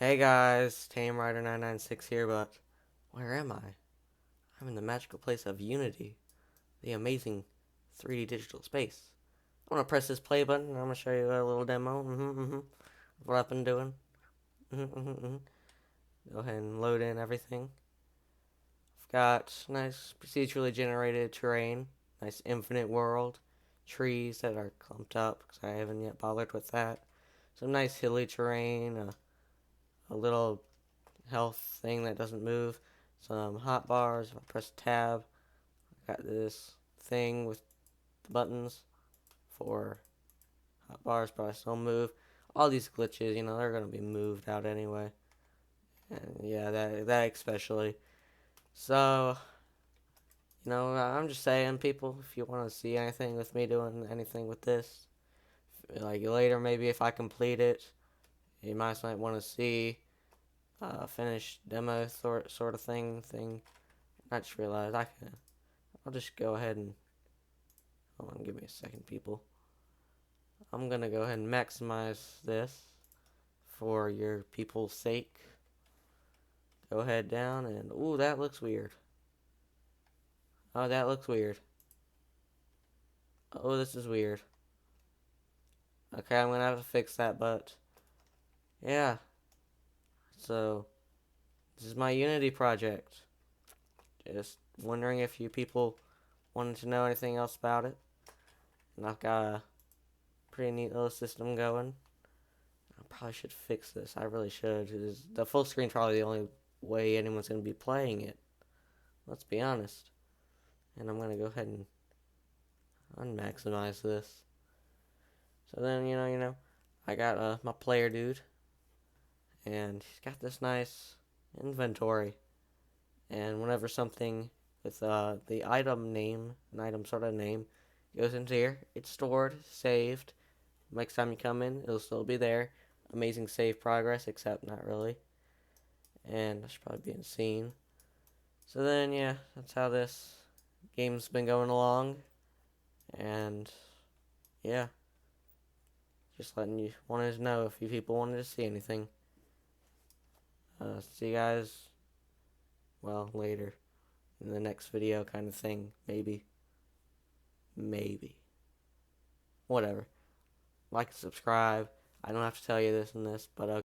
Hey guys, Tame Rider 996 here, but where am I? I'm in the magical place of Unity, the amazing 3D digital space. I'm gonna press this play button and I'm gonna show you a little demo of what I've been doing. Go ahead and load in everything. I've got nice procedurally generated terrain, nice infinite world, trees that are clumped up because I haven't yet bothered with that. Some nice hilly terrain, a little health thing that doesn't move, some hot bars. If I press tab, I got this thing with the buttons for hot bars, but I still move. All these glitches, they're gonna be moved out anyway. And yeah, that especially. So, I'm just saying, people, if you want to see anything with me doing anything with this, like later, maybe if I complete it, you might want to see finished demo sort of thing. I just realized I'll just go ahead and hold on, give me a second, people. I'm gonna go ahead and maximize this for your people's sake. Go ahead down and ooh, that looks weird. Oh, that looks weird. Oh, this is weird. Okay, I'm gonna have to fix that, but yeah. So this is my Unity project. Just wondering if you people wanted to know anything else about it. And I've got a pretty neat little system going. I probably should fix this. I really should. The full screen's probably the only way anyone's going to be playing it. Let's be honest. And I'm going to go ahead and unmaximize this. So then, I got my player dude. And he's got this nice inventory. And whenever something with the item name, an item sort of name, goes into here, it's stored, saved. Next time you come in, it'll still be there. Amazing save progress, except not really. And I should probably be in scene. So then, yeah, that's how this game's been going along. And yeah, just letting you wanted to know if you people wanted to see anything. See you guys, well, later in the next video kind of thing. Maybe. Maybe. Whatever. Like and subscribe. I don't have to tell you this and this, but